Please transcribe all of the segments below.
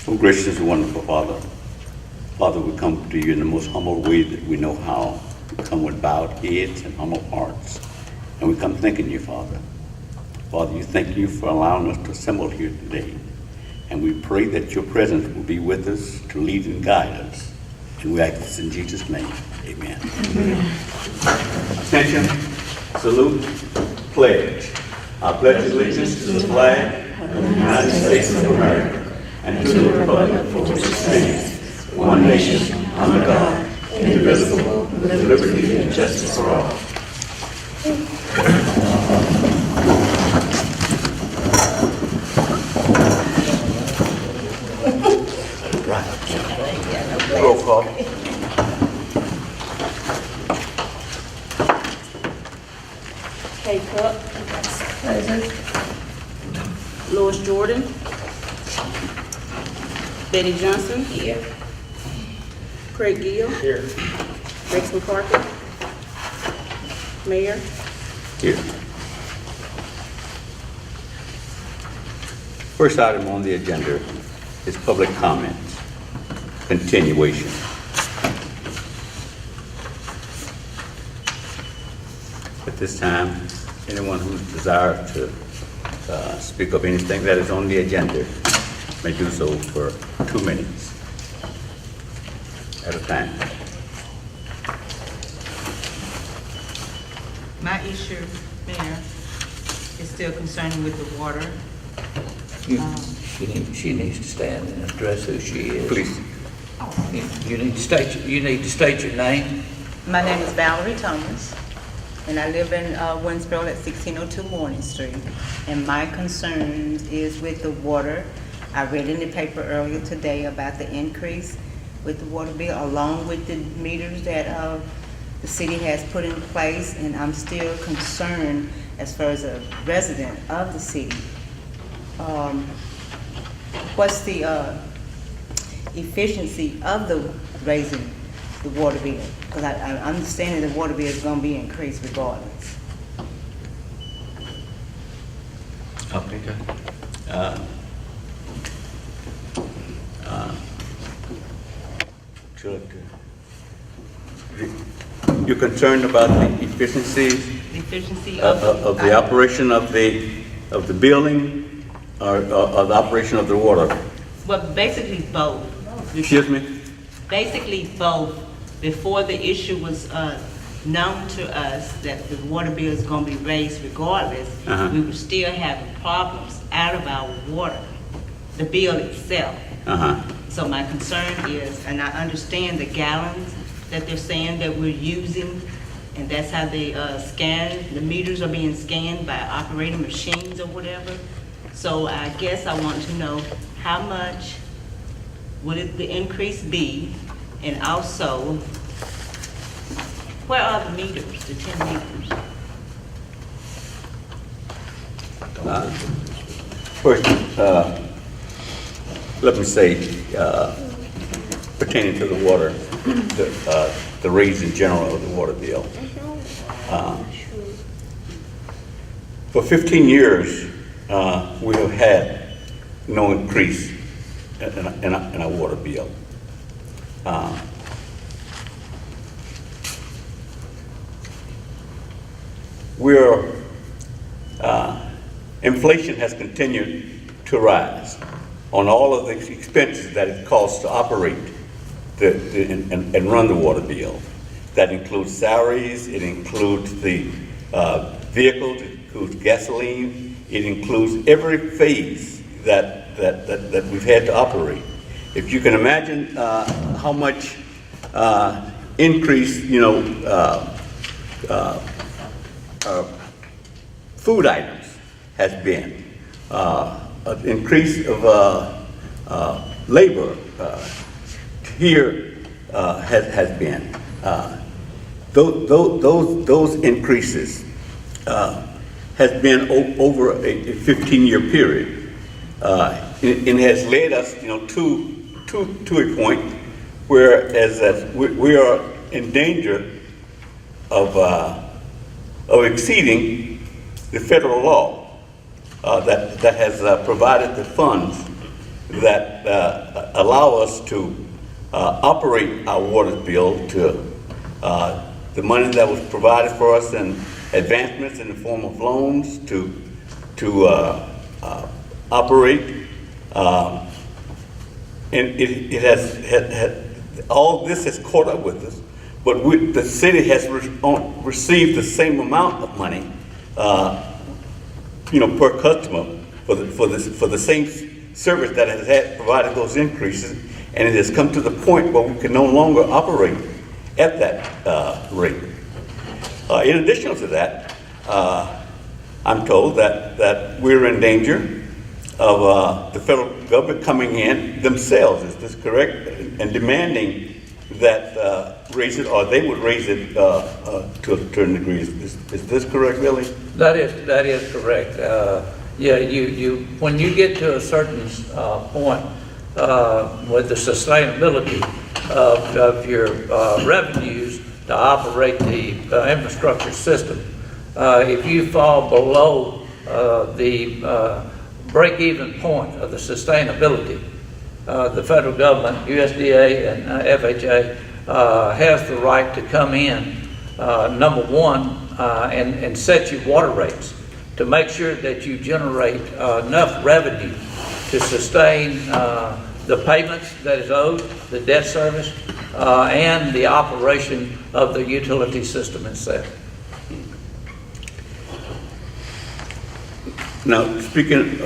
Oh, gracious and wonderful Father, Father, we come to you in the most humble way that we know how. We come with bowed heads and humble hearts, and we come thanking you, Father. Father, you thank you for allowing us to assemble here today, and we pray that your presence will be with us to lead and guide us, and we ask this in Jesus' name. Amen. Attention, salute, pledge. I pledge allegiance to the flag of the United States of America and to the republic for which it stands, one nation, under God, indivisible, with liberty and justice for all. Right. Roll call. Kay Cook. Present. Lois Jordan. Betty Johnson. Here. Craig Gill. Here. Rex McCarthy. Mayor. Here. First item on the agenda is public comments. Continuation. At this time, anyone who desires to speak of anything that is on the agenda may do so for 2 minutes at a time. My issue, Mayor, is still concerning with the water. She needs to stand and address who she is. Please. You need to state your name. My name is Valerie Thomas, and I live in Winsboro at 1602 Morning Street. And my concern is with the water. I read in the paper earlier today about the increase with the water bill, along with the meters that the city has put in place, and I'm still concerned as far as a resident of the city. What's the efficiency of the raising the water bill? Because I understand that the water bill is going to be increased regardless. Okay. You're concerned about the efficiency The efficiency of the operation of the building or the operation of the water? Well, basically both. Excuse me? Basically both. Before the issue was known to us that the water bill is going to be raised regardless, we were still having problems out of our water, the bill itself. So my concern is, and I understand the gallons that they're saying that we're using, and that's how they scan, the meters are being scanned by operating machines or whatever. So I guess I want to know how much would the increase be, and also, where are the meters, the 10 meters? First, let me say, pertaining to the water, the raise in general of the water bill. For 15 years, we have had no increase in our water bill. Inflation has continued to rise on all of the expenses that it costs to operate and run the water bill. That includes salaries, it includes the vehicles, it includes gasoline, it includes every phase that we've had to operate. If you can imagine how much increase, food items has been, an increase of labor here has been. Those increases has been over a 15-year period. It has led us, to a point where we are in danger of exceeding the federal law that has provided the funds that allow us to operate our water bill to the money that was provided for us and advancements in the form of loans to operate. And it has all this has caught up with us, but the city has received the same amount of money, per customer for the same service that has provided those increases, and it has come to the point where we can no longer operate at that rate. In addition to that, I'm told that we're in danger of the federal government coming in themselves, is this correct? And demanding that raise it, or they would raise it to a certain degree. Is this correct, Billy? That is correct. Yeah, when you get to a certain point with the sustainability of your revenues to operate the infrastructure system, if you fall below the break-even point of the sustainability, the federal government, USDA and FHA, has the right to come in, number one, and set you water rates to make sure that you generate enough revenue to sustain the payments that is owed, the debt service, and the operation of the utility system itself. Now, speaking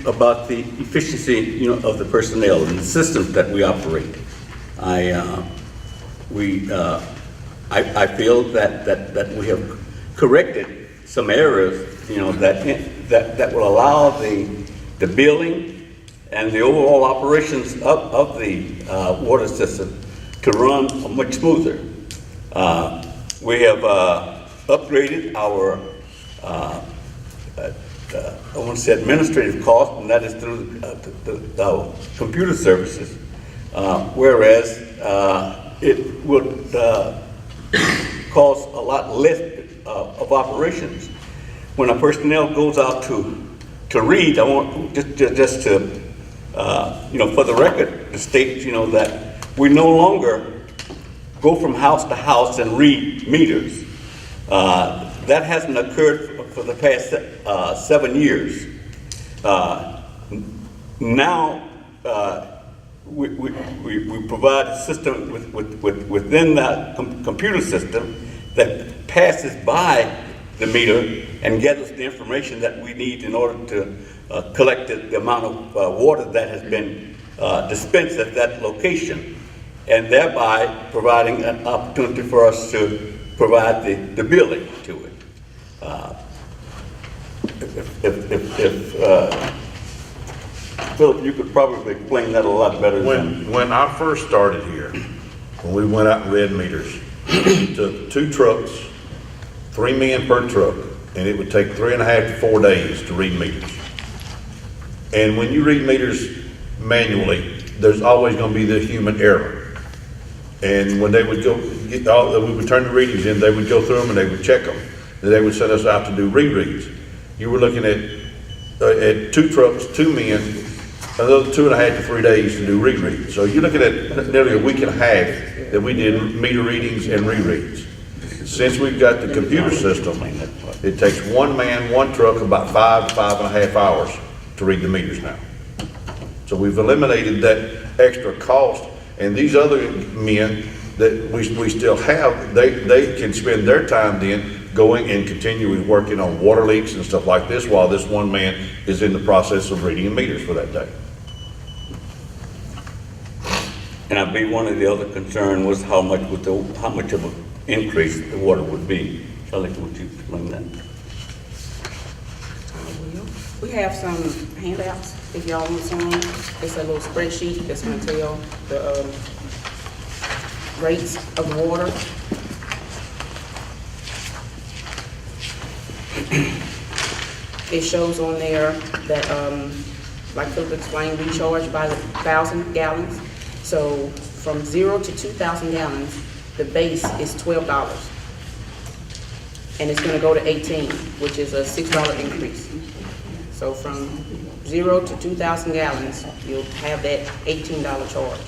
about the efficiency, of the personnel and the systems that we operate, I feel that we have corrected some errors, that will allow the billing and the overall operations of the water system to run much smoother. We have upgraded our I want to say administrative cost, and that is through the computer services, whereas it would cost a lot less of operations. When a personnel goes out to read, I want just to for the record to state that we no longer go from house to house and read meters. That hasn't occurred for the past 7 years. Now we provide a system within that computer system that passes by the meter and gets us the information that we need in order to collect the amount of water that has been dispensed at that location, and thereby providing an opportunity for us to provide the billing to it. Philip, you could probably explain that a lot better than... When I first started here, when we went out and read meters, we took 2 trucks, 3 men per truck, and it would take 3.5 to 4 days to read meters. And when you read meters manually, there's always going to be the human error. And when they would we would turn the readings in, they would go through them and they would check them. And they would send us out to do rereads. You were looking at 2 trucks, 2 men, another 2.5 to 3 days to do rereads. So you're looking at nearly a week and a half that we did meter readings and rereads. Since we've got the computer system, it takes 1 man, 1 truck about 5 to 5.5 hours to read the meters now. So we've eliminated that extra cost, and these other men that we still have, they can spend their time then going and continuing working on water leaks and stuff like this while this 1 man is in the process of reading meters for that day. And I believe one of the other concern was how much of an increase the water would be. Shelley, would you explain that? We have some handouts, if y'all want some. It's a little spreadsheet that's going to tell the rates of water. It shows on there that, like Philip explained, we charge by the 1,000 gallons. So from 0 to 2,000 gallons, the base is $12. And it's going to go to 18, which is a $6 increase. So from 0 to 2,000 gallons, you'll have that $18 charge.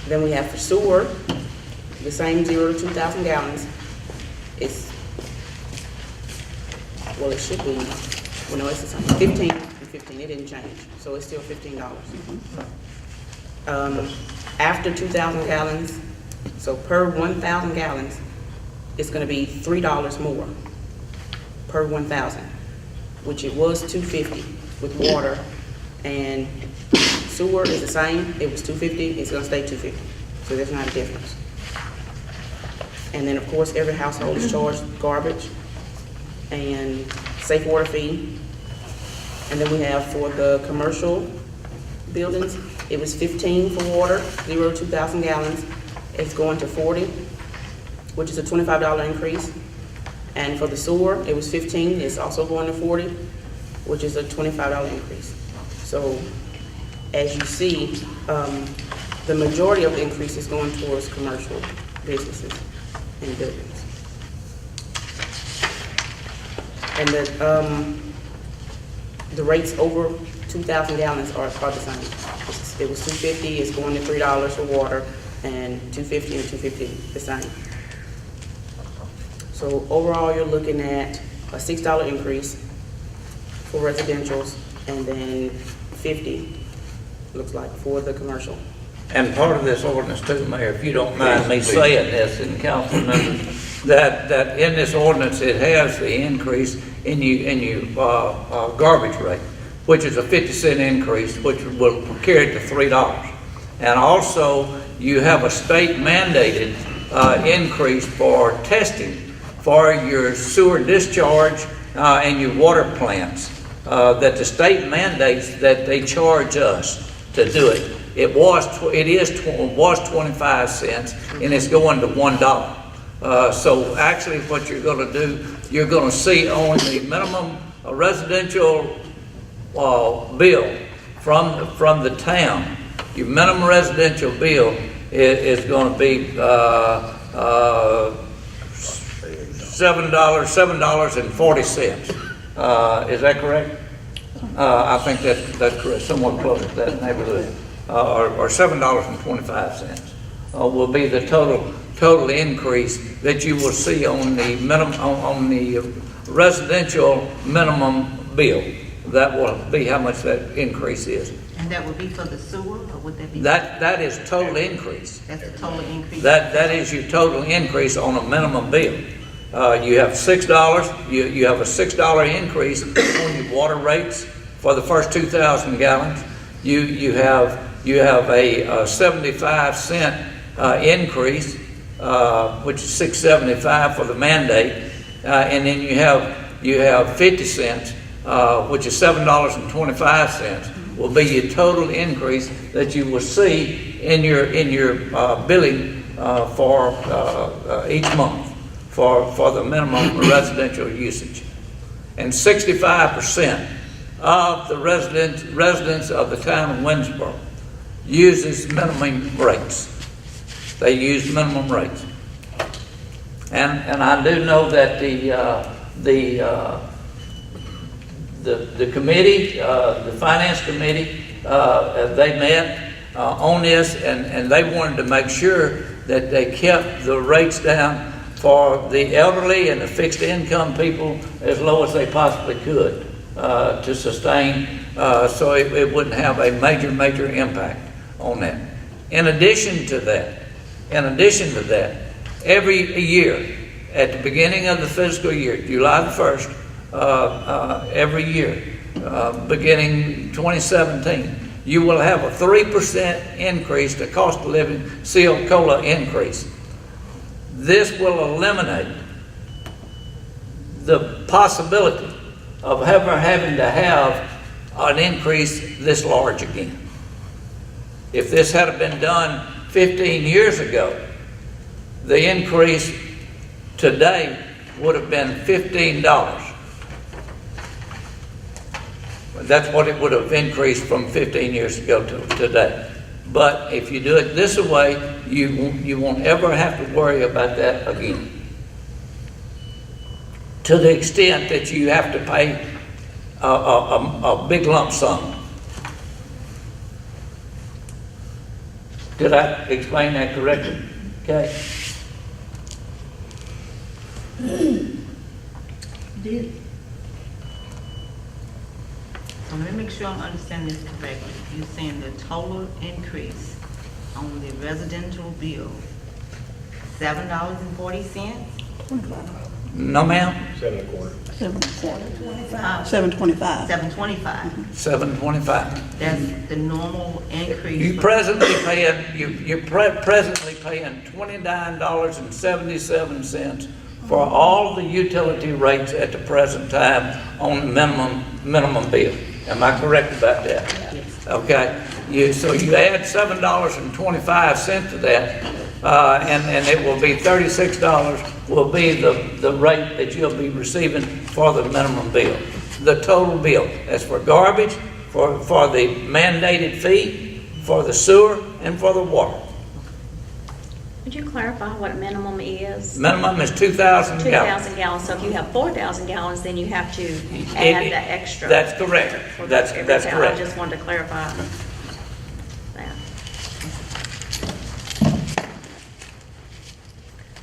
Then we have for sewer, the same 0 to 2,000 gallons. It's, well, it should be, well, no, it's the same, 15 and 15, it didn't change, so it's still $15. After 2,000 gallons, so per 1,000 gallons, it's gonna be $3 more per 1,000, which it was $2.50 with water, and sewer is the same, it was $2.50, it's gonna stay $2.50, so there's not a difference. And then, of course, every household is charged garbage and safe water fee. And then we have for the commercial buildings, it was 15 for water, 0 to 2,000 gallons. It's going to 40, which is a $25 increase. And for the sewer, it was 15, it's also going to 40, which is a $25 increase. So as you see, the majority of the increase is going towards commercial businesses and buildings. And the rates over 2,000 gallons are the same. It was $2.50, it's going to $3 for water, and $2.50 and $2.50 the same. So overall, you're looking at a $6 increase for residentials, and then 50, looks like, for the commercial. And part of this ordinance too, Mayor, if you don't mind me saying this, and council members, that in this ordinance, it has the increase in your garbage rate, which is a 50-cent increase, which will carry it to $3. And also, you have a state mandated increase for testing for your sewer discharge and your water plants, that the state mandates that they charge us to do it. It was 25 cents, and it's going to $1. So actually what you're going to do, you're going to see on the minimum residential bill from the town, your minimum residential bill is going to be $7.40. Is that correct? I think that's correct, somewhat close to that neighborhood. Or $7.25 will be the total increase that you will see on the minimum on the residential minimum bill. That will be how much that increase is. And that would be for the sewer, or would that be? That is total increase. That's the total increase? That is your total increase on a minimum bill. You have $6. You have a $6 increase on your water rates for the first 2,000 gallons. You have a 75-cent increase, which is $6.75 for the mandate, and then you have 50 cents, which is $7.25, will be your total increase that you will see in your billing for each month for the minimum residential usage. And 65% of the residents of the town of Winsboro uses minimum rates. They use minimum rates. And I do know that the committee, the finance committee, they met on this, and they wanted to make sure that they kept the rates down for the elderly and the fixed income people as low as they possibly could to sustain, so it wouldn't have a major impact on that. In addition to that, every year at the beginning of the fiscal year, July the 1st, every year, beginning 2017, you will have a 3% increase, the cost of living, COLA increase. This will eliminate the possibility of ever having to have an increase this large again. If this had been done 15 years ago, the increase today would have been $15. That's what it would have increased from 15 years ago to today. But if you do it this way, you won't ever have to worry about that again. To the extent that you have to pay a big lump sum. Did I explain that correctly? Okay. Did, So let me make sure I'm understanding this correctly. You're saying the total increase on the residential bill, $7.40? No, ma'am? 7.25. $7.25. $7.25. That's the normal increase. You're for- presently paying $29.77 for all the utility rates at the present time on the minimum bill. Am I correct about that? Yes. Okay, so you add $7.25 to that, and it will be $36 will be the rate that you'll be receiving for the minimum bill. The total bill, that's for garbage, for the mandated fee, for the sewer, and for the water. Would you clarify what a minimum is? Minimum is 2,000 gallons. 2,000 gallons, so if you have 4,000 gallons, then you have to add the extra. That's correct. for the- That's everything. correct. I just wanted to clarify that.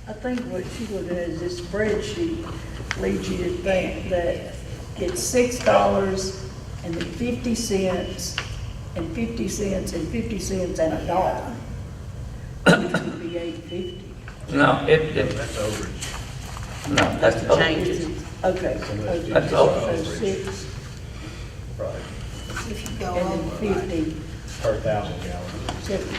I think what you would do is this spreadsheet leads you to think that it's $6.50 and 50 cents and 50 cents and $1, which would be $8.50. No, That's over. no, that's the change. Okay. That's all. So 6 Right, and then 50, per 1,000 gallons. 70.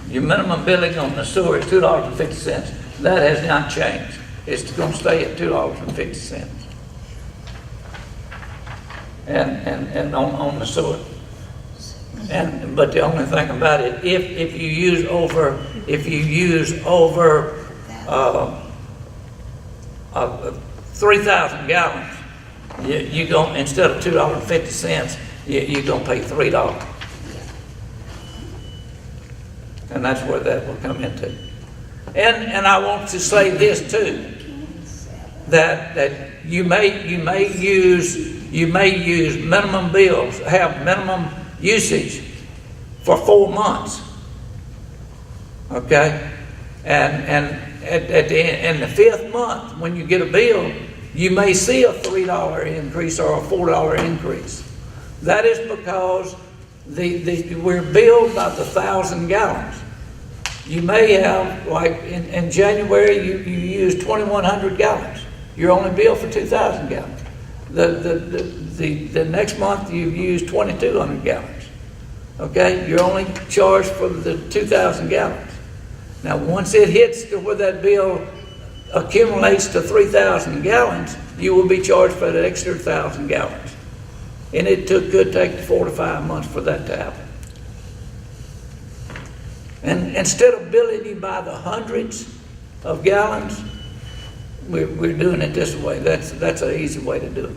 Your minimum billing on the sewer is $2.50. That has not changed. It's going to stay at $2.50. And on the sewer. But the only thing about it, if you use over 3,000 gallons, you go, instead of $2.50, you're gonna pay $3. And that's where that will come into. And I want to say this too, that you may use minimum bills, have minimum usage for 4 months. Okay? And at the end, in the 5th month, when you get a bill, you may see a $3 increase or a $4 increase. That is because we're billed by the 1,000 gallons. You may have, like in January, you use 2,100 gallons. You're only billed for 2,000 gallons. The next month you use 2,200 gallons. Okay, you're only charged for the 2,000 gallons. Now, once it hits to where that bill accumulates to 3,000 gallons, you will be charged for the extra 1,000 gallons. And it could take 4 to 5 months for that to happen. And instead of billing you by the hundreds of gallons, we're doing it this way. That's an easy way to do it.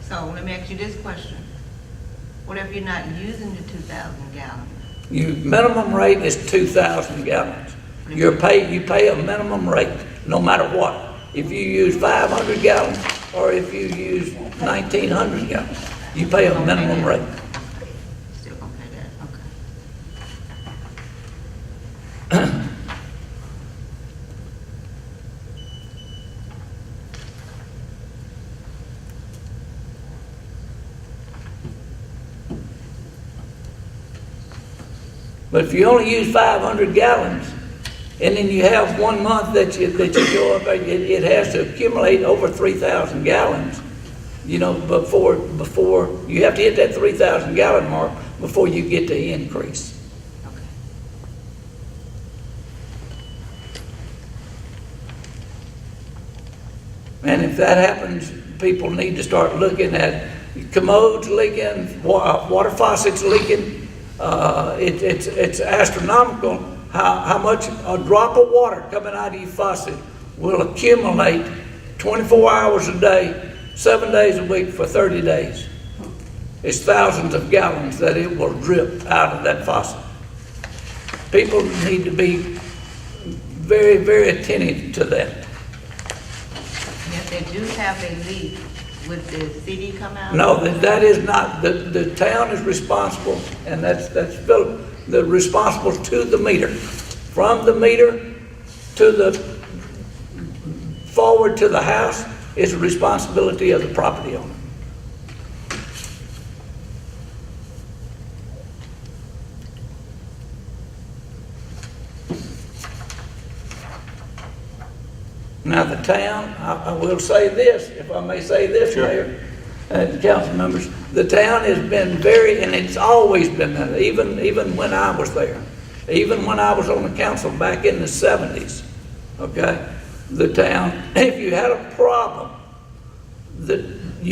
So let me ask you this question. What if you're not using the 2,000 gallons? Your minimum rate is 2,000 gallons. You pay a minimum rate, no matter what. If you use 500 gallons or if you use 1,900 gallons, you pay a minimum rate. Still gonna pay that, okay. But if you only use 500 gallons, and then you have 1 month that you go up, it has to accumulate over 3,000 gallons, before you have to hit that 3,000 gallon mark before you get the increase. Okay. And if that happens, people need to start looking at commodes leaking, water faucets leaking. It's astronomical how much a drop of water coming out of your faucet will accumulate 24 hours a day, 7 days a week for 30 days. It's thousands of gallons that it will drip out of that faucet. People need to be very, very attentive to that. If they do have a leak, would the city come out? No, that is not, the town is responsible, and that's Philip, the responsible to the meter. From the meter to the, forward to the house is the responsibility of the property owner. Now, the town, I will say this, if I may say this, Mayor, and council members, the town has been very, and it's always been that, even when I was there, even when I was on the council back in the 70s, okay? The town, if you had a problem,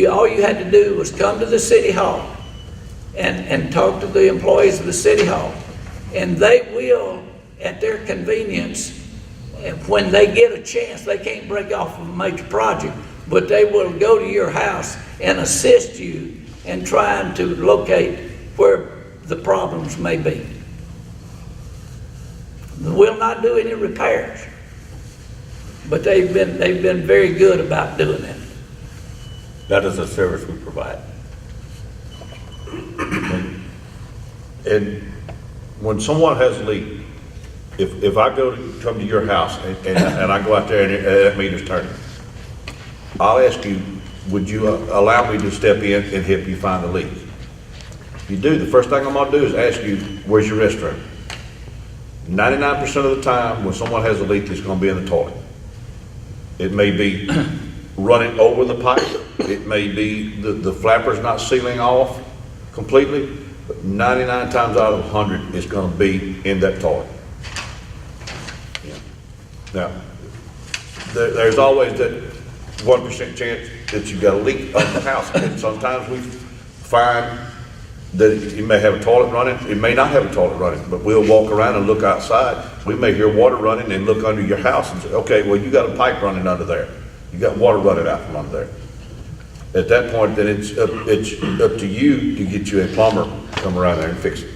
all you had to do was come to the city hall and talk to the employees of the city hall, and they will, at their convenience, when they get a chance, they can't break off of a major project, but they will go to your house and assist you in trying to locate where the problems may be. They will not do any repairs, but they've been very good about doing that. That is a service we provide. And when someone has a leak, if I come to your house and I go out there and that meter's turning, I'll ask you, would you allow me to step in and help you find the leak? If you do, the first thing I'm gonna do is ask you, where's your restroom? 99% of the time, when someone has a leak, it's gonna be in the toilet. It may be running over the pipe. It may be the flapper's not sealing off completely, but 99 times out of 100, it's gonna be in that toilet. Now, there's always that 1% chance that you've got a leak on the house, and sometimes we find that you may have a toilet running, it may not have a toilet running, but we'll walk around and look outside. We may hear water running and look under your house and say, okay, well, you got a pipe running under there. You got water running out from under there. At that point, then it's up to you to get you a plumber to come around there and fix it.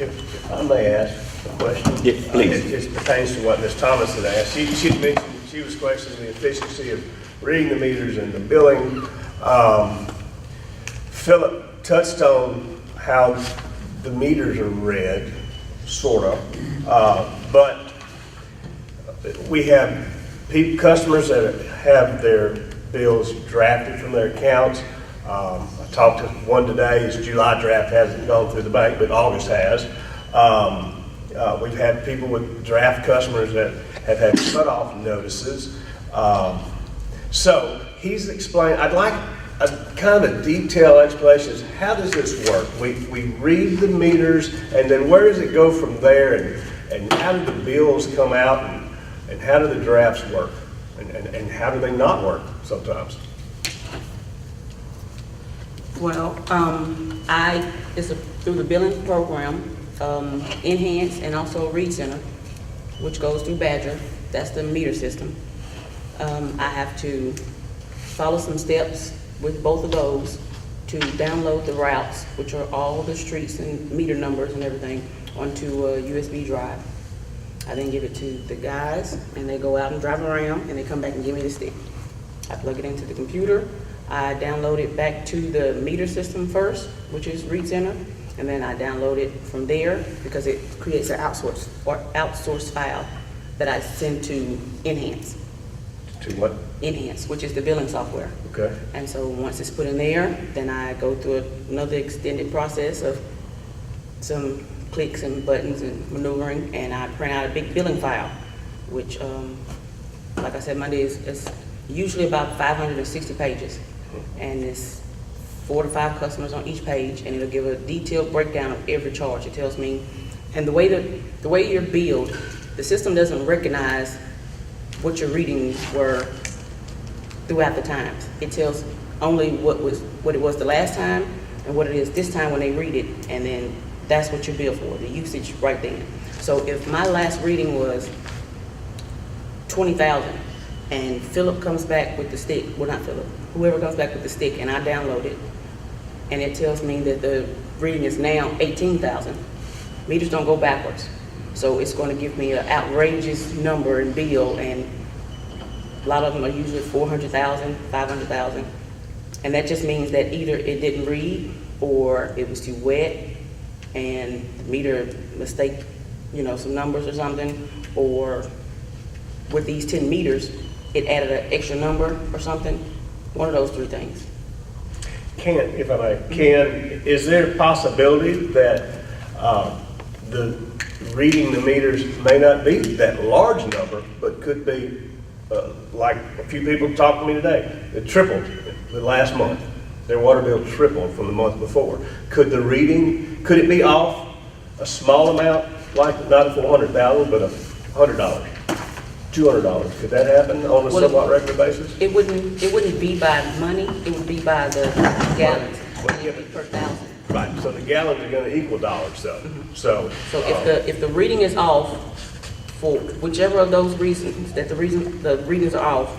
If I may ask a question? Yes, please. It pertains to what Ms. Thomas had asked. She mentioned, she was questioning the efficiency of reading the meters and the billing. Philip touched on how the meters are read, sort of, but we have customers that have their bills drafted from their accounts. I talked to one today, his July draft hasn't gone through the bank, but August has. We've had people with draft customers that have had cutoff notices. So he's explained, I'd like a kind of detailed explanation is how does this work? We read the meters and then where does it go from there, and how do the bills come out, and how do the drafts work, and how do they not work sometimes? Well, it's through the billing program, Enhance and also Read Center, which goes through Badger. That's the meter system. I have to follow some steps with both of those to download the routes, which are all the streets and meter numbers and everything, onto a USB drive. I then give it to the guys, and they go out and drive around, and they come back and give me the stick. I plug it into the computer. I download it back to the meter system first, which is Read Center, and then I download it from there because it creates an outsource file that I send to Enhance. To what? Enhance, which is the billing software. Okay. And so once it's put in there, then I go through another extended process of some clicks and buttons and maneuvering, and I print out a big billing file, which, like I said, Monday is usually about 560 pages. And it's 4 to 5 customers on each page, and it'll give a detailed breakdown of every charge. It tells me, and the way you're billed, the system doesn't recognize what your readings were throughout the times. It tells only what it was the last time and what it is this time when they read it, and then that's what your bill for, the usage right then. So if my last reading was 20,000 and Philip comes back with the stick, well, not Philip, whoever comes back with the stick, and I download it, and it tells me that the reading is now 18,000, meters don't go backwards. So it's going to give me an outrageous number in bill, and a lot of them are usually 400,000, 500,000. And that just means that either it didn't read, or it was too wet, and the meter mistake, some numbers or something, or with these 10 meters, it added an extra number or something. One of those three things. If I may, is there a possibility that the reading the meters may not be that large number, but could be, like a few people talked to me today, it tripled the last month. Their water bill tripled from the month before. Could it be off a small amount, like not 400,000, but $100, $200? Could that happen on a somewhat regular basis? It wouldn't be by money, it would be by the gallons, and it would be per thousand. Right, so the gallons are gonna equal dollars, though. So if the reading is off, for whichever of those reasons, that the readings are off,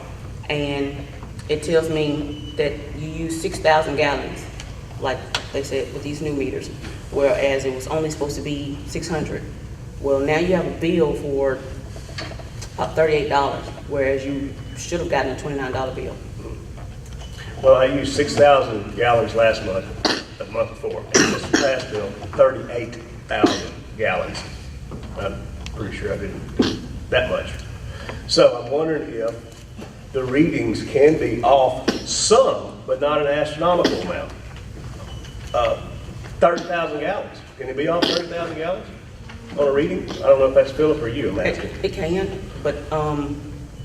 and it tells me that you use 6,000 gallons, like they said with these new meters, whereas it was only supposed to be 600. Well, now you have a bill for about $38, whereas you should have gotten a $29 bill. Well, I used 6,000 gallons last month, the month before, and this past bill, 38,000 gallons. I'm pretty sure I didn't do that much. So I'm wondering if the readings can be off some, but not an astronomical amount. 30,000 gallons, can it be off 30,000 gallons on a reading? I don't know if that's Philip or you, I'm asking. It can, but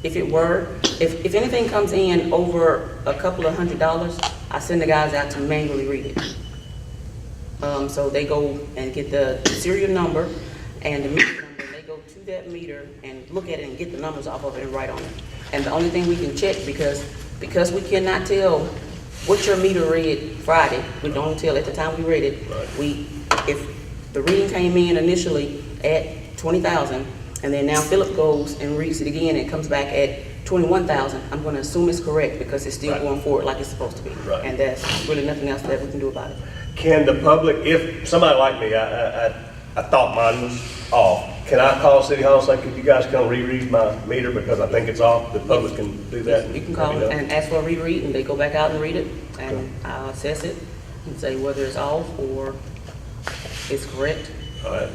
if anything comes in over a couple of $100, I send the guys out to manually read it. So they go and get the serial number and the meter number. They go to that meter and look at it and get the numbers off of it and write on it. And the only thing we can check, because we cannot tell what your meter read Friday, we don't tell at the time we read it. If the reading came in initially at 20,000, and then now Philip goes and reads it again and it comes back at 21,000, I'm going to assume it's correct because it's still going forward like it's supposed to be. Right. And there's really nothing else that we can do about it. Can the public, if somebody like me, I thought mine was off, can I call City Hall and say, could you guys come reread my meter because I think it's off? The public can do that? You can call and ask for a reread, and they go back out and read it, and I'll assess it and say whether it's off or it's correct. All right.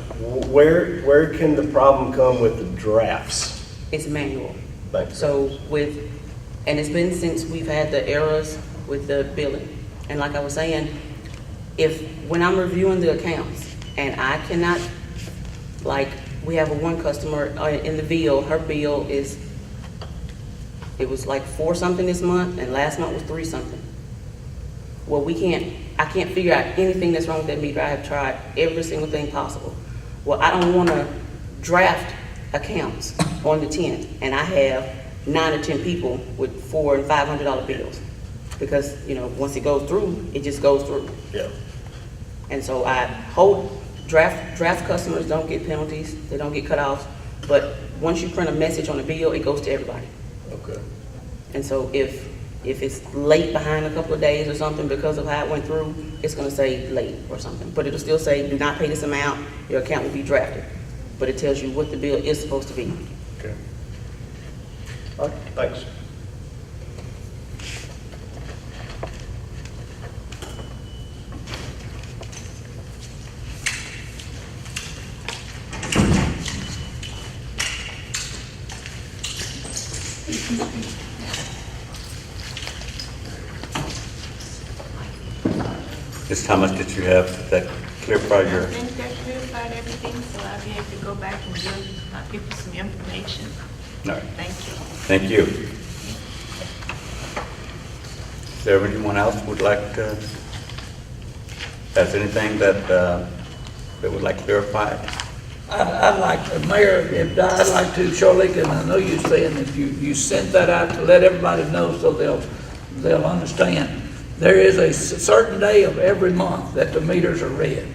Where can the problem come with the drafts? It's manual. Thanks. So and it's been since we've had the errors with the billing. And like I was saying, when I'm reviewing the accounts and I cannot, like we have one customer in the bill, her bill it was like 4 something this month and last month was 3 something. Well, I can't figure out anything that's wrong with that meter. I have tried every single thing possible. Well, I don't want to draft accounts on the 10th, and I have 9 or 10 people with $400 and $500 bills, because once it goes through, it just goes through. Yeah. And so I hold draft customers don't get penalties, they don't get cut offs, but once you print a message on a bill, it goes to everybody. Okay. And so if it's late behind a couple of days or something because of how it went through, it's going to say late or something. But it'll still say, do not pay this amount, your account will be drafted. But it tells you what the bill is supposed to be. Okay. All right, thanks. Ms. Thomas, did you have that clarify your? I think that clarified everything, so I'll be able to go back and give my people some information. All right. Thank you. Thank you. Is there anyone else who would like to, has anything that they would like clarified? I'd like, Mayor, I'd like to, Charlie, and I know you're saying that you sent that out to let everybody know so they'll understand. There is a certain day of every month that the meters are read.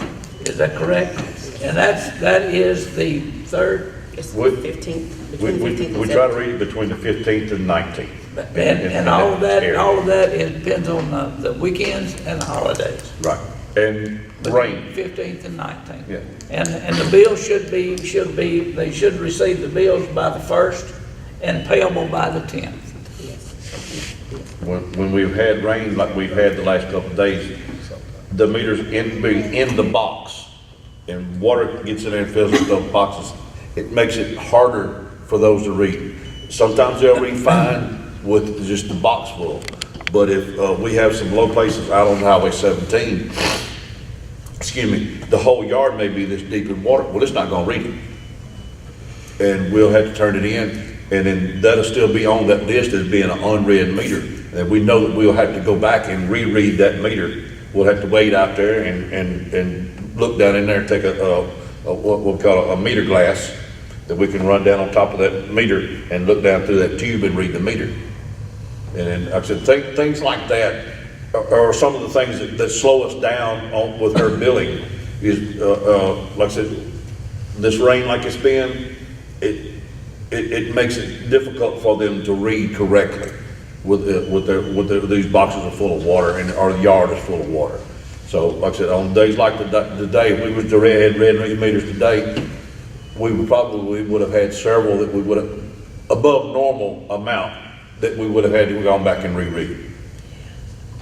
Is that correct? And that is the third? It's We- 15th, We, between we, 15th and we try to 17th. read it between the 15th and 19th. And all of that depends on the weekends and the holidays. Right, and rain. 15th and 19th. Yeah. And the bill should be, they should receive the bills by the 1st and payable by the 10th. When we've had rain like we've had the last couple of days, the meters be in the box, and water gets in there and fills up those boxes. It makes it harder for those to read. Sometimes they'll read fine with just the box full, but if we have some low places out on Highway 17, excuse me, the whole yard may be this deep in water, well, it's not gonna read it. And we'll have to turn it in, and then that'll still be on that list as being an unread meter. And we know that we'll have to go back and reread that meter. We'll have to wait out there and look down in there and take what we'll call a meter glass that we can run down on top of that meter and look down through that tube and read the meter. And then, like I said, things like that are some of the things that slow us down with her billing is, like I said, this rain like it's been, it makes it difficult for them to read correctly these boxes are full of water and our yard is full of water. So, like I said, on days like today, if we was to had read meters today, we would have had several that we would have, above normal amount, that we would have had to gone back and reread.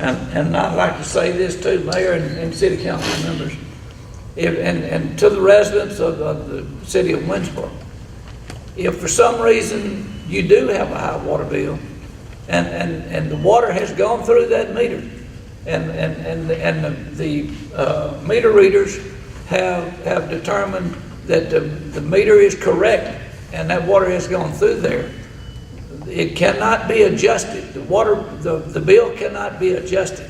And I'd like to say this too, Mayor and City Council members, and to the residents of the city of Winsboro, if for some reason you do have a high water bill, and the water has gone through that meter, and the meter readers have determined that the meter is correct, and that water has gone through there, it cannot be adjusted. The bill cannot be adjusted.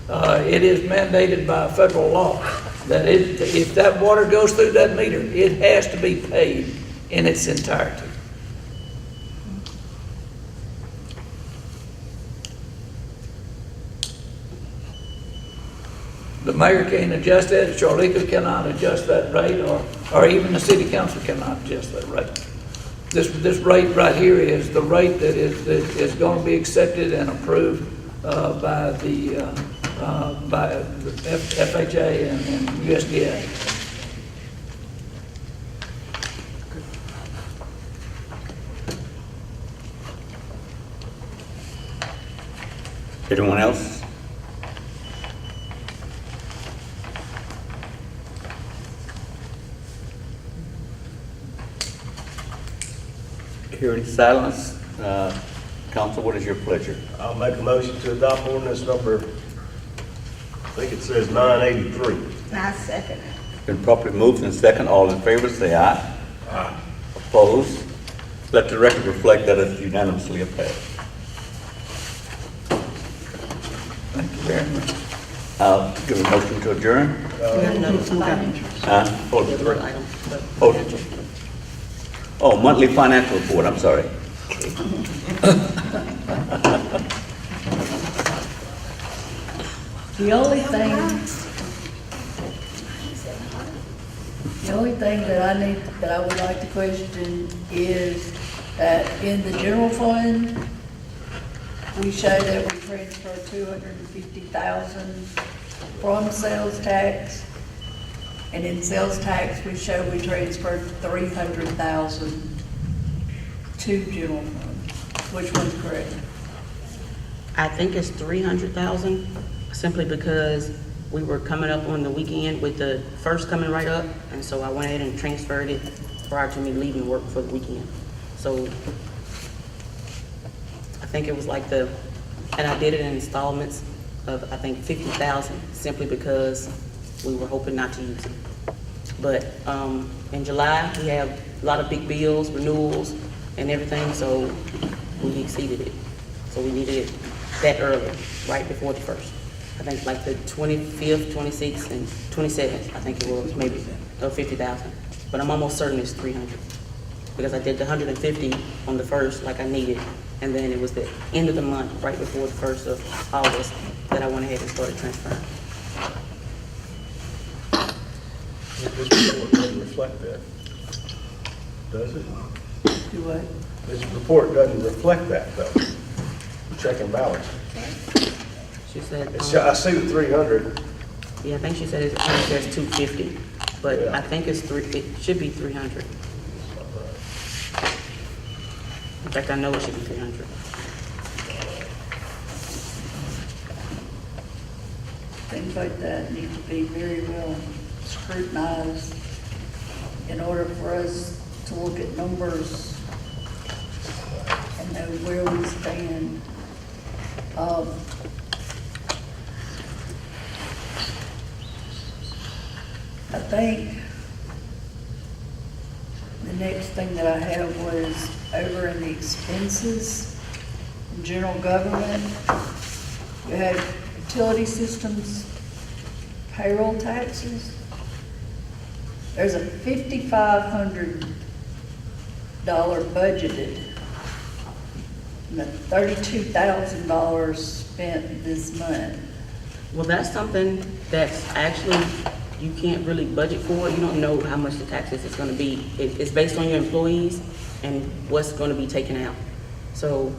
It is mandated by federal law that if that water goes through that meter, it has to be paid in its entirety. The mayor can't adjust that, Charlika cannot adjust that rate, or even the city council cannot adjust that rate. This rate right here is the rate that is going to be accepted and approved by the FHA and USDA. Anyone else? Hearing silence, council, what is your pleasure? I'll make a motion to adopt ordinance number, I think it says 983. I second it. Been properly moved and second. All in favor, say aye. Aye. Opposed? Let the record reflect that it's unanimously passed. Thank you very much. I'll give a motion to adjourn. Monthly financial report, I'm sorry. The only thing that I would like to question is that in the general fund, we show that we transfer 250,000 from sales tax, and in sales tax, we show we transferred 300,000 to general fund. Which one's correct? I think it's 300,000, simply because we were coming up on the weekend with the first coming right up, and so I went ahead and transferred it prior to me leaving work for the weekend. So I think it was like and I did it in installments of, I think, 50,000, simply because we were hoping not to use it. But in July, we have a lot of big bills, renewals, and everything, so we exceeded it. So we needed it that early, right before the first. I think like the 25th, 26th, and 27th, I think it was, maybe, or 50,000. but I'm almost certain it's 300. Because I did the 150 on the first, like I needed, and then it was the end of the month, right before the 1st of August, that I went ahead and started transferring. This report doesn't reflect that, does it? Do what? This report doesn't reflect that, though. Check and balance. She said, I see the 300. yeah, I think she said it only says 250, but Yeah. I think it should be 300. In fact, I know it should be 300. Things like that need to be very well scrutinized in order for us to look at numbers and know where we stand. I think the next thing that I have was over in the expenses, in general government. We had utility systems, payroll taxes. There's a $5,500 budgeted, and $32,000 spent this month. Well, that's something that's actually, you can't really budget for. You don't know how much the taxes is gonna be. It's based on your employees and what's gonna be taken out. So,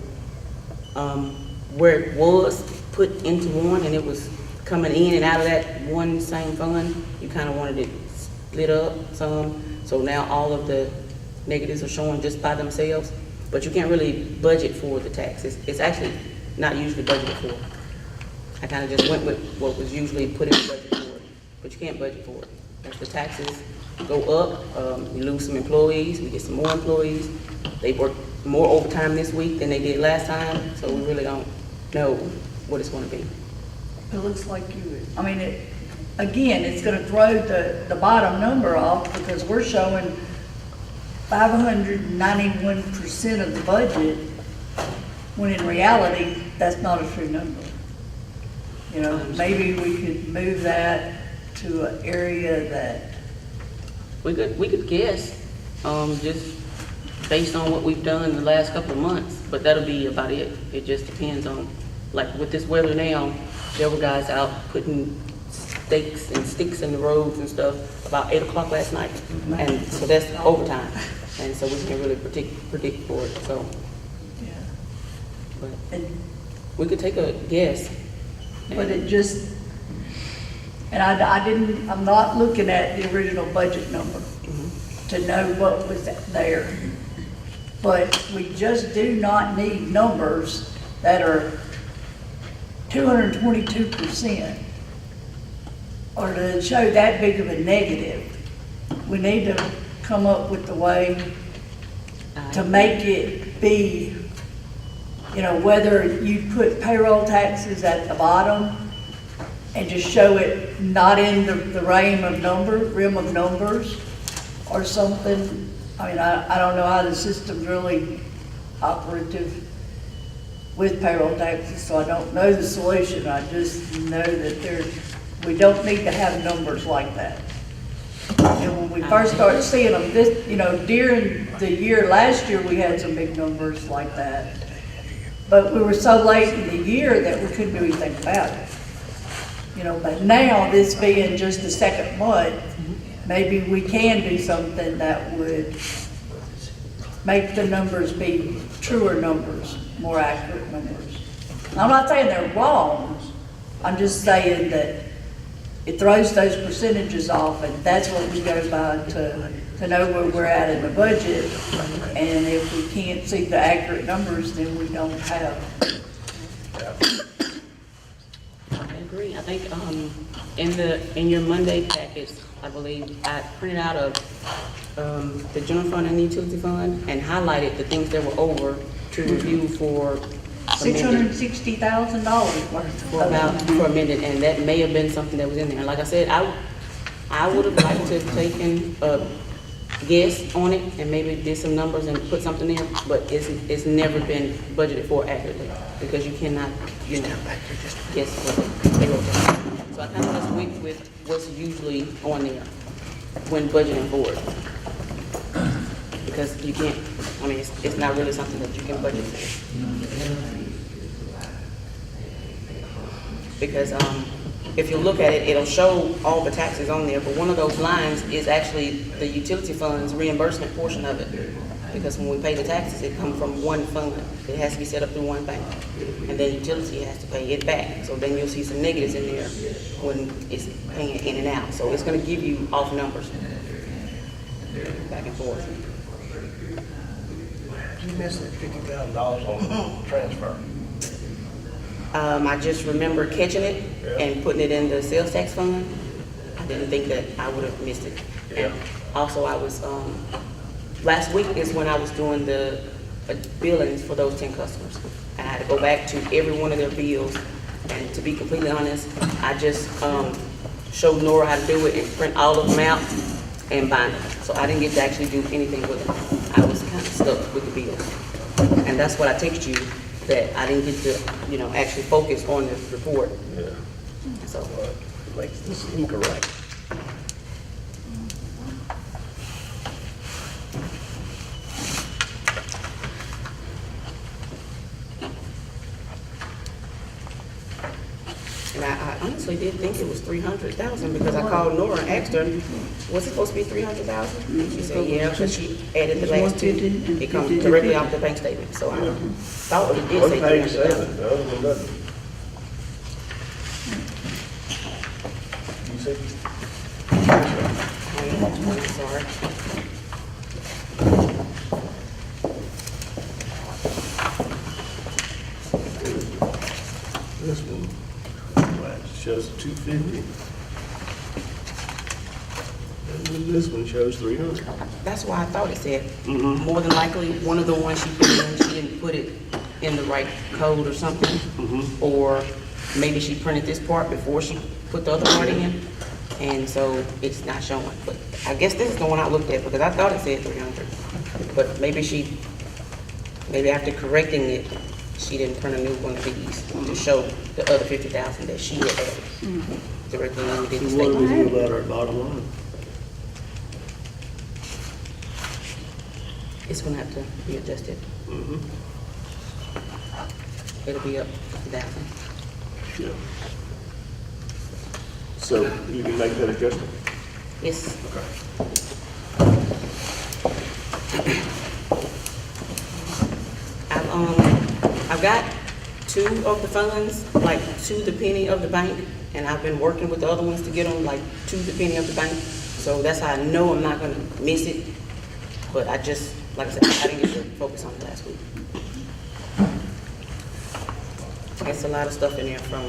where it was put into one and it was coming in and out of that one same fund, you kinda wanted it split up some. So now all of the negatives are showing just by themselves, but you can't really budget for the taxes. It's actually not usually budgeted for. I kinda just went with what was usually put in the budget for it, but you can't budget for it. If the taxes go up, we lose some employees, we get some more employees. They work more overtime this week than they did last time, so we really don't know what it's gonna be. It looks like you, I mean, again, it's gonna throw the bottom number off because we're showing 591% of the budget, when in reality, that's not a true number. You know, maybe we could move that to an area that, We could guess, just based on what we've done in the last couple of months, but that'll be about it. It just depends on, like with this weather now, there were guys out putting stakes and sticks in the roads and stuff about 8 o'clock last night. And so that's overtime. And so we can't really predict for it, so, yeah. but And we could take a guess. But it just, and I'm not looking at the original budget number to know what was there. But we just do not need numbers that are 222%, or to show that big of a negative. We need to come up with a way to make it be, you know, whether you put payroll taxes at the bottom and just show it not in the rim of numbers or something. I mean, I don't know how the system's really operative with payroll taxes, so I don't know the solution. I just know that we don't need to have numbers like that. And when we first started seeing them, during the year, last year, we had some big numbers like that. But we were so late in the year that we couldn't do anything about it. You know, but now, this being just the second month, maybe we can do something that would make the numbers be truer numbers, more accurate numbers. I'm not saying they're wrong, I'm just saying that it throws those percentages off, and that's what we go by to know where we're at in the budget. And if we can't see the accurate numbers, then we don't have. I agree. I think, in your Monday package, I believe, I printed out the general fund and the utility fund and highlighted the things that were over to review for $660,000 worth. for a minute, and that may have been something that was in there. Like I said, I would have liked to have taken a guess on it and maybe did some numbers and put something there, but it's never been budgeted for accurately because you cannot, guess what they wrote down. So I kind of just went with what's usually on there when budgeting for it. because you can't, I mean, it's not really something that you can budget for. Because, if you look at it, it'll show all the taxes on there, but one of those lines is actually the utility funds reimbursement portion of it. Because when we pay the taxes, it comes from one fund. It has to be set up through one bank. And then utility has to pay it back. So then you'll see some negatives in there when it's paying in and out. So it's gonna give you off numbers. Back and forth. You missed that $50,000 on transfer. I just remember catching it and putting it in the sales tax fund. I didn't think that I would have missed it. And also, I was, last week is when I was doing the billings for those 10 customers. I had to go back to every one of their bills, and to be completely honest, I just showed Nora how to do it and print all of them out and bind them. So I didn't get to actually do anything with them. I was kind of stuck with the bills. And that's what I texted you, that I didn't get to, actually focus on the report. Yeah. So, Makes this incorrect. and I honestly did think it was 300,000 because I called Nora and asked her, was it supposed to be 300,000? She said, yeah, because she added the last two. It comes directly off the bank statement, so I thought it did One say page 300,000. says it, the other one doesn't. You said, I'm sorry. this one, well, it shows 250. And then this one shows 300. That's why I thought it said, more than likely, one of the ones she put in, she didn't put it in the right code or something. Or maybe she printed this part before she put the other part in, and so it's not showing. But I guess this is the one I looked at, because I thought it said 300. But maybe after correcting it, she didn't print a new one of these to show the other 50,000 that she had added directly when we did the So what do we statement. do about our bottom line? It's gonna have to be adjusted. It'll be up 50,000. Yeah. So you can make that adjustment? Yes. I've got two of the funds, like to the penny of the bank, and I've been working with the other ones to get them like to the penny of the bank. So that's how I know I'm not gonna miss it. But I just, like I said, I didn't get to focus on it last week. There's a lot of stuff in there from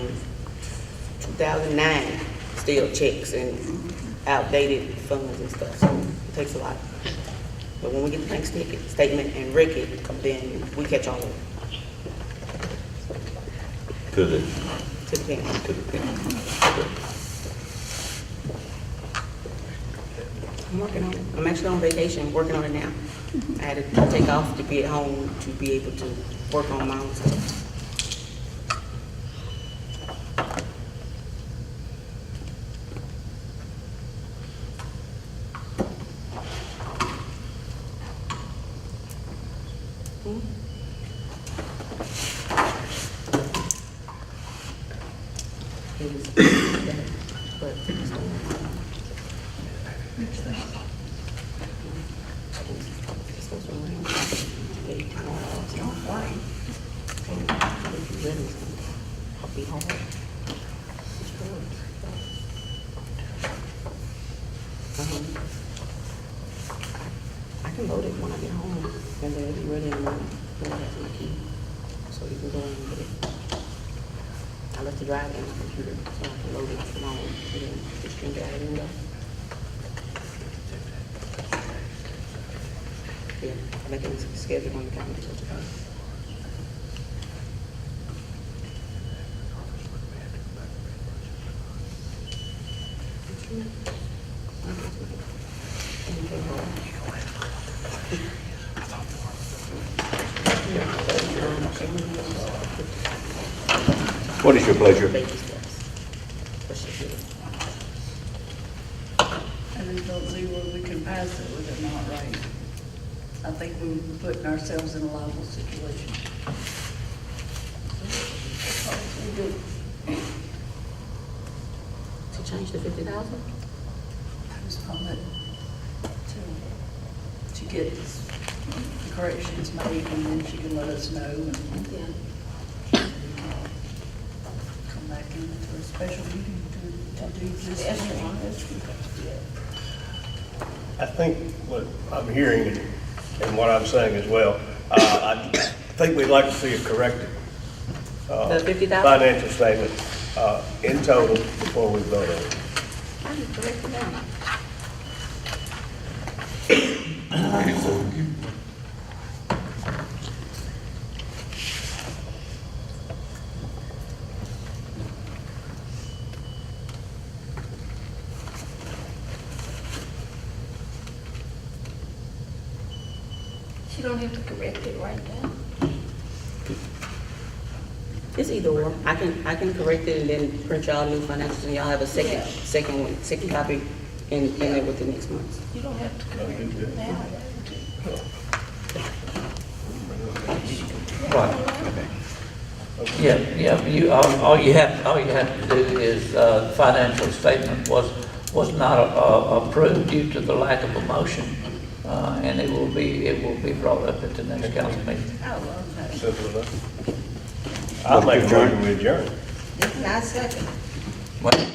2009, still checks and outdated funds and stuff, so it takes a lot. But when we get the bank statement and record, then we catch all of it To the, to the penny. to the penny. I'm working on it. I'm actually on vacation, working on it now. I had to take off to be at home to be able to work on my own stuff. It was bad, but it's not. It's supposed to rain. Maybe tomorrow. It's not white. And if you really, I'll be hard. It's good. I can load it when I get home, and then it'll be ready in the morning. Then I have my key, so you can go in and get it. I left the drive in the computer, so I can load it from home, and then just drink it out of the window. Yeah, I'm making a schedule on the calendar. So tomorrow. What is your pleasure? Baby steps. What she did. I just don't see where we can pass it with it not right. I think we were putting ourselves in a liable situation. We do. To change the 50,000? I was on it to get the corrections made, and then she can let us know, and Yeah. come back into a special meeting to do this. I think what I'm hearing and what I'm saying as well, I think we'd like to see a corrected The 50,000? financial statement in total before we vote on it. I can correct it now. You don't have to correct it right now. It's either or. I can correct it and then print y'all new financials, and y'all have a Yeah. second copy in there with the next month. You don't have to correct it now. Right. Yeah, all you have to do is, the financial statement was not approved due to the lack of a motion, and it will be brought up at the next council meeting. Simple enough. I'll make a motion to adjourn. Not second. Well,